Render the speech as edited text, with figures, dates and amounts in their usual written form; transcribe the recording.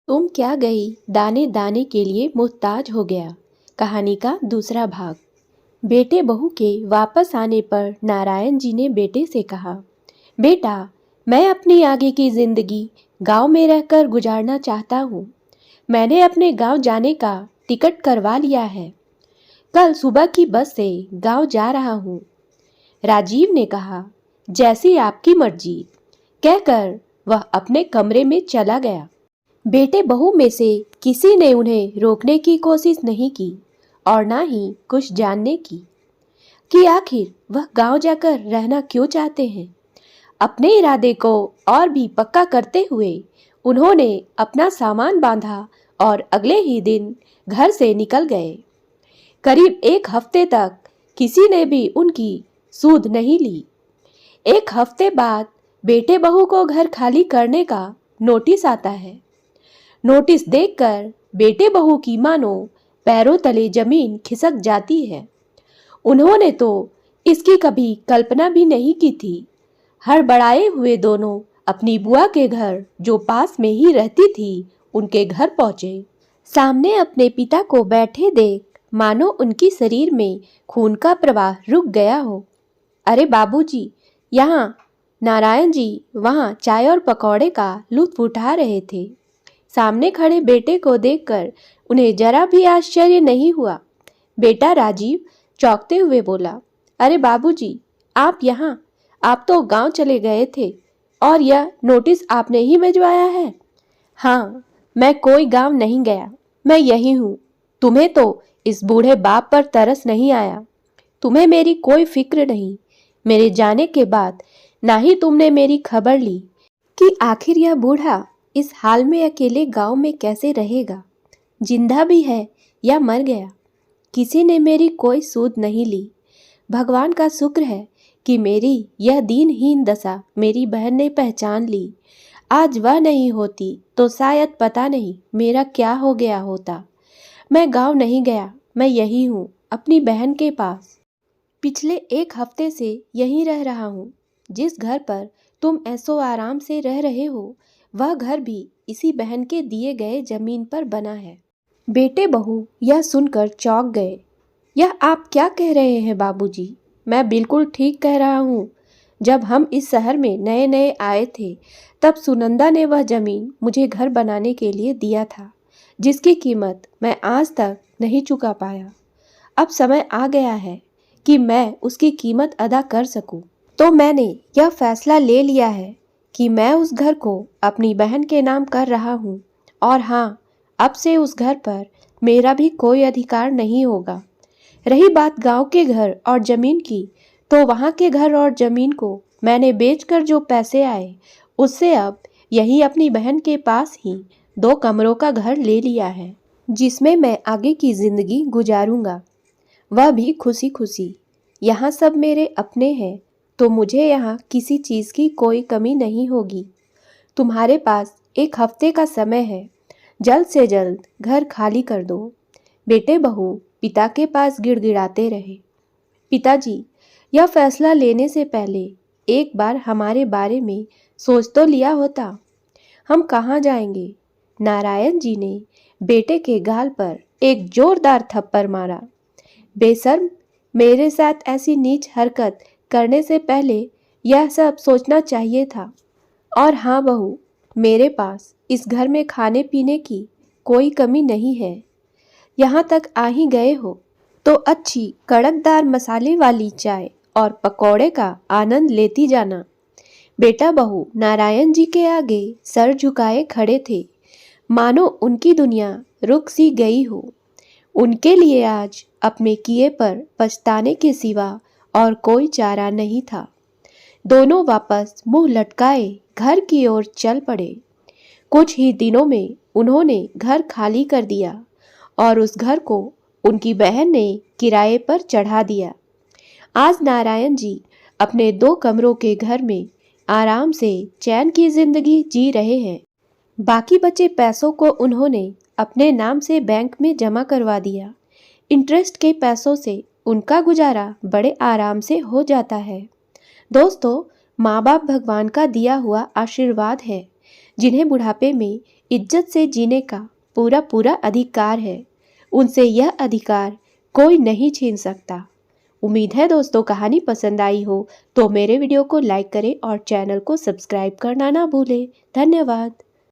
तुम क्या गई दाने दाने के लिए मुहताज हो गया। कहानी का दूसरा भाग। बेटे बहू के वापस आने पर नारायण जी ने बेटे से कहा, बेटा, मैं अपनी आगे की जिंदगी गांव में रहकर गुजारना चाहता हूँ। मैंने अपने गांव जाने का टिकट करवा लिया है। कल सुबह की बस से गांव जा रहा हूँ। राजीव ने कहा, जैसी आपकी मर्जी, कहकर वह अपने कमरे में चला गया। बेटे बहू में से किसी ने उन्हें रोकने की कोशिश नहीं की और ना ही कुछ जानने की कि आखिर वह गांव जाकर रहना क्यों चाहते हैं। अपने इरादे को और भी पक्का करते हुए उन्होंने अपना सामान बांधा और अगले ही दिन घर से निकल गए। करीब एक हफ्ते तक किसी ने भी उनकी सूध नहीं ली। एक हफ्ते बाद बेटे बहू को घर खाली करने का नोटिस आता है। नोटिस देखकर बेटे बहू की मानो पैरों तले जमीन खिसक जाती है। उन्होंने तो इसकी कभी कल्पना भी नहीं की थी। हड़बड़ाए हुए दोनों अपनी बुआ के घर, जो पास में ही रहती थी, उनके घर पहुंचे। सामने अपने पिता को बैठे देख मानो उनकी शरीर में खून का प्रवाह रुक गया हो। अरे बाबूजी, यहाँ। नारायण जी वहाँ चाय और पकौड़े का लुत्फ उठा रहे थे। सामने खड़े बेटे को देखकर उन्हें जरा भी आश्चर्य नहीं हुआ। बेटा राजीव चौंकते हुए बोला, अरे बाबूजी, आप यहाँ? आप तो गांव चले गए थे और यह नोटिस आपने ही भिजवाया है। हाँ, मैं कोई गांव नहीं गया, मैं यही हूँ। तुम्हें तो इस बूढ़े बाप पर तरस नहीं आया। तुम्हें मेरी कोई फिक्र नहीं। मेरे जाने के बाद ना ही तुमने मेरी खबर ली कि आखिर यह बूढ़ा इस हाल में अकेले गांव में कैसे रहेगा, जिंदा भी है या मर गया। किसी ने मेरी कोई सूध नहीं ली। भगवान का शुक्र है कि मेरी यह दीनहीन दशा मेरी बहन ने पहचान ली। आज वह नहीं होती तो शायद पता नहीं मेरा क्या हो गया होता। मैं गांव नहीं गया, मैं यही हूँ, अपनी बहन के पास। पिछले एक हफ्ते से यहीं रह रहा हूँ। जिस घर पर तुम ऐसो आराम से रह रहे हो, वह घर भी इसी बहन के दिए गए जमीन पर बना है। बेटे बहू यह सुनकर चौंक गए। यह आप क्या कह रहे हैं बाबूजी? मैं बिल्कुल ठीक कह रहा हूँ। जब हम इस शहर में नए नए आए थे, तब सुनंदा ने वह जमीन मुझे घर बनाने के लिए दिया था, जिसकी कीमत मैं आज तक नहीं चुका पाया। अब समय आ गया है कि मैं उसकी कीमत अदा कर सकूं। तो मैंने यह फैसला ले लिया है कि मैं उस घर को अपनी बहन के नाम कर रहा हूँ। और हाँ, अब से उस घर पर मेरा भी कोई अधिकार नहीं होगा। रही बात गांव के घर और जमीन की, तो वहाँ के घर और जमीन को मैंने बेचकर जो पैसे आए, उससे अब यही अपनी बहन के पास ही 2 कमरों का घर ले लिया है, जिसमें मैं आगे की जिंदगी गुजारूंगा, वह भी खुशी खुशी। यहाँ सब मेरे अपने हैं, तो मुझे यहाँ किसी चीज़ की कोई कमी नहीं होगी। तुम्हारे पास एक हफ्ते का समय है, जल्द से जल्द घर खाली कर दो। बेटे बहू पिता के पास गिड़गिड़ाते रहे। पिताजी, यह फैसला लेने से पहले एक बार हमारे बारे में सोच तो लिया होता। हम कहाँ जाएंगे? नारायण जी ने बेटे के गाल पर एक जोरदार थप्पड़ मारा। बेशर्म, मेरे साथ ऐसी नीच हरकत करने से पहले यह सब सोचना चाहिए था। और हाँ बहू, मेरे पास इस घर में खाने पीने की कोई कमी नहीं है। यहाँ तक आ ही गए हो तो अच्छी कड़कदार मसाले वाली चाय और पकौड़े का आनंद लेती जाना। बेटा बहू नारायण जी के आगे सर झुकाए खड़े थे, मानो उनकी दुनिया रुक सी गई हो। उनके लिए आज अपने किए पर पछताने के सिवा और कोई चारा नहीं था। दोनों वापस मुंह लटकाए घर की ओर चल पड़े। कुछ ही दिनों में उन्होंने घर खाली कर दिया और उस घर को उनकी बहन ने किराए पर चढ़ा दिया। आज नारायण जी अपने 2 कमरों के घर में आराम से चैन की जिंदगी जी रहे हैं। बाकी बचे पैसों को उन्होंने अपने नाम से बैंक में जमा करवा दिया। इंटरेस्ट के पैसों से उनका गुजारा बड़े आराम से हो जाता है। दोस्तों, माँ बाप भगवान का दिया हुआ आशीर्वाद है, जिन्हें बुढ़ापे में इज्जत से जीने का पूरा पूरा अधिकार है। उनसे यह अधिकार कोई नहीं छीन सकता। उम्मीद है दोस्तों कहानी पसंद आई हो तो मेरे वीडियो को लाइक करें और चैनल को सब्सक्राइब करना ना भूलें। धन्यवाद।